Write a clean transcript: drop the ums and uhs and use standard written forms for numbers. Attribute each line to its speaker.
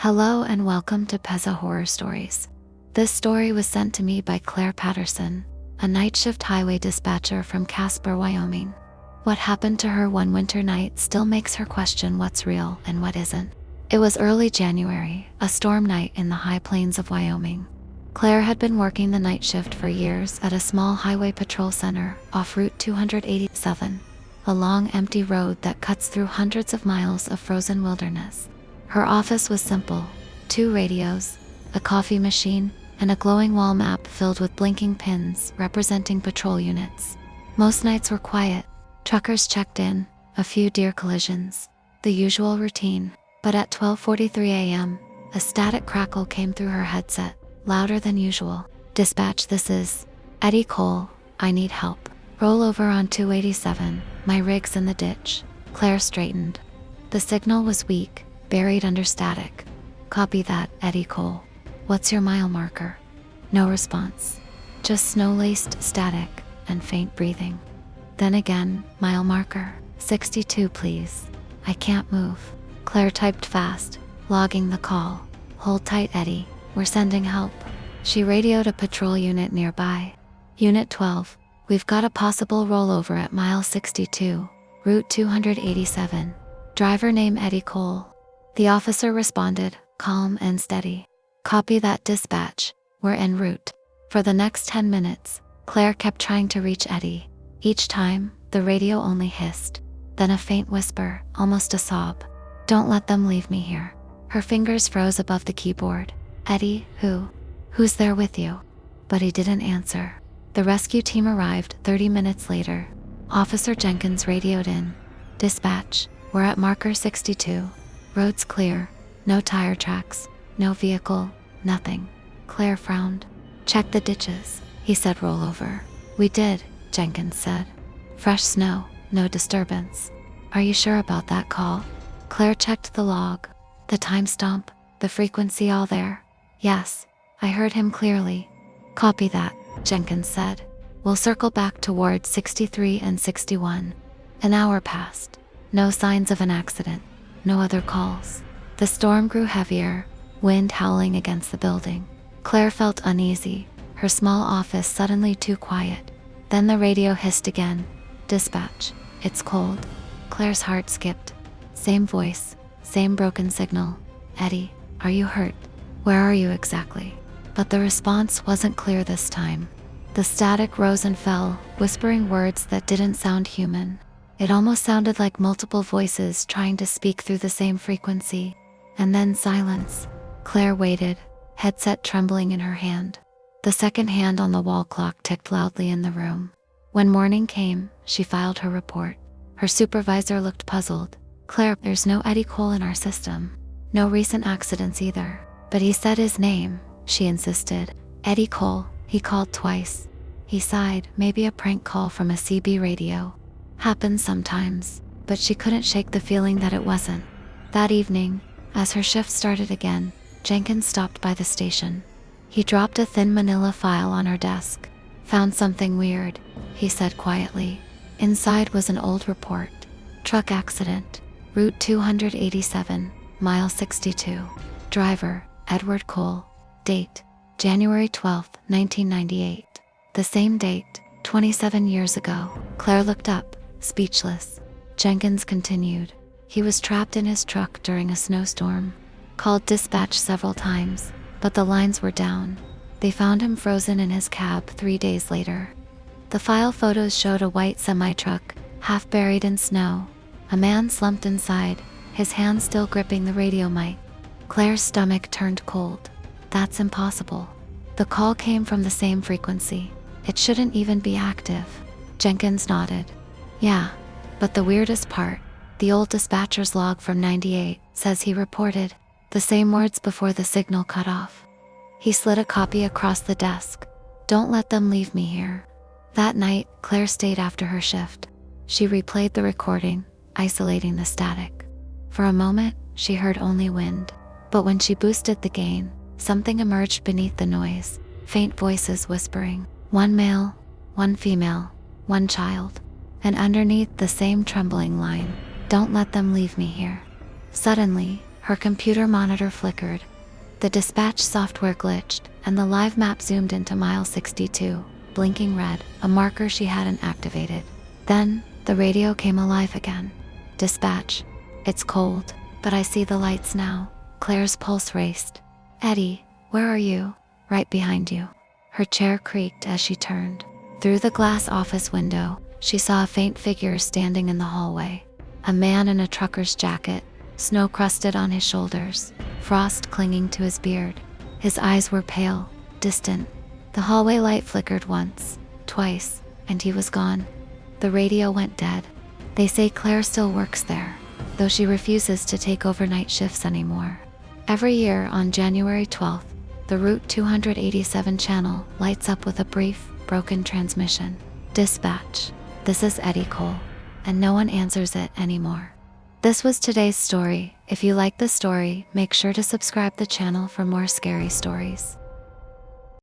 Speaker 1: Hello and welcome to Peza Horror Stories. This story was sent to me by Claire Patterson, a night shift highway dispatcher from Casper, Wyoming. What happened to her one winter night still makes her question what's real and what isn't. It was early January, a storm night in the high plains of Wyoming. Claire had been working the night shift for years at a small highway patrol center off Route 287, a long empty road that cuts through hundreds of miles of frozen wilderness. Her office was simple: 2 radios, a coffee machine, and a glowing wall map filled with blinking pins representing patrol units. Most nights were quiet. Truckers checked in, a few deer collisions, the usual routine. But at 12:43 a.m., a static crackle came through her headset, louder than usual. "Dispatch, this is Eddie Cole. I need help. Roll over on 287. My rig's in the ditch." Claire straightened. The signal was weak, buried under static. "Copy that, Eddie Cole. What's your mile marker?" No response. Just snow-laced static and faint breathing. Then again, "Mile marker, 62 please. I can't move." Claire typed fast, logging the call. "Hold tight, Eddie. We're sending help." She radioed a patrol unit nearby. "Unit 12, we've got a possible rollover at mile 62, Route 287. Driver name Eddie Cole." The officer responded, calm and steady. "Copy that, dispatch. We're en route." For the next 10 minutes, Claire kept trying to reach Eddie. Each time, the radio only hissed. Then a faint whisper, almost a sob. "Don't let them leave me here." Her fingers froze above the keyboard. "Eddie, who's there with you?" But he didn't answer. The rescue team arrived 30 minutes later. Officer Jenkins radioed in. "Dispatch, we're at marker 62. Road's clear. No tire tracks, no vehicle, nothing." Claire frowned. "Check the ditches," he said. "Roll over." "We did," Jenkins said. "Fresh snow, no disturbance." "Are you sure about that call?" Claire checked the log. "The timestamp, the frequency, all there?" "Yes, I heard him clearly." "Copy that," Jenkins said. "We'll circle back towards 63 and 61. An hour passed. No signs of an accident. No other calls. The storm grew heavier, wind howling against the building. Claire felt uneasy, her small office suddenly too quiet. Then the radio hissed again. "Dispatch, it's cold." Claire's heart skipped. Same voice, same broken signal. "Eddie, are you hurt? Where are you exactly?" But the response wasn't clear this time. The static rose and fell, whispering words that didn't sound human. It almost sounded like multiple voices trying to speak through the same frequency. And then silence. Claire waited, headset trembling in her hand. The second hand on the wall clock ticked loudly in the room. When morning came, she filed her report. Her supervisor looked puzzled. "Claire, there's no Eddie Cole in our system. No recent accidents either." "But he said his name," she insisted. "Eddie Cole, he called twice." He sighed. Maybe a prank call from a CB radio. Happens sometimes, but she couldn't shake the feeling that it wasn't. That evening, as her shift started again, Jenkins stopped by the station. He dropped a thin manila file on her desk. "Found something weird," he said quietly. Inside was an old report. "Truck accident, Route 287, mile 62. Driver, Edward Cole. Date, January 12, 1998. The same date, 27 years ago." Claire looked up, speechless. Jenkins continued. "He was trapped in his truck during a snowstorm. Called dispatch several times, but the lines were down. They found him frozen in his cab 3 days later." The file photos showed a white semi-truck, half buried in snow. A man slumped inside, his hand still gripping the radio mic. Claire's stomach turned cold. That's impossible. The call came from the same frequency. It shouldn't even be active. Jenkins nodded. "Yeah, but the weirdest part, the old dispatcher's log from 98 says he reported the same words before the signal cut off." He slid a copy across the desk. "Don't let them leave me here." That night, Claire stayed after her shift. She replayed the recording, isolating the static. For a moment, she heard only wind. But when she boosted the gain, something emerged beneath the noise. Faint voices whispering. One male, one female, one child. And underneath the same trembling line, "Don't let them leave me here." Suddenly, Her computer monitor flickered. The dispatch software glitched, and the live map zoomed into mile 62, blinking red, a marker she hadn't activated. Then, the radio came alive again. "Dispatch. It's cold, but I see the lights now." Claire's pulse raced. "Eddie, where are you?" "Right behind you." Her chair creaked as she turned. Through the glass office window, she saw a faint figure standing in the hallway. A man in a trucker's jacket, snow crusted on his shoulders, frost clinging to his beard. His eyes were pale, distant. The hallway light flickered once, twice, and he was gone. The radio went dead. They say Claire still works there, though she refuses to take overnight shifts anymore. Every year on January 12th, the Route 287 channel lights up with a brief, broken transmission. "Dispatch. This is Eddie Cole." And no one answers it anymore. This was today's story. If you like the story, make sure to subscribe the channel for more scary stories.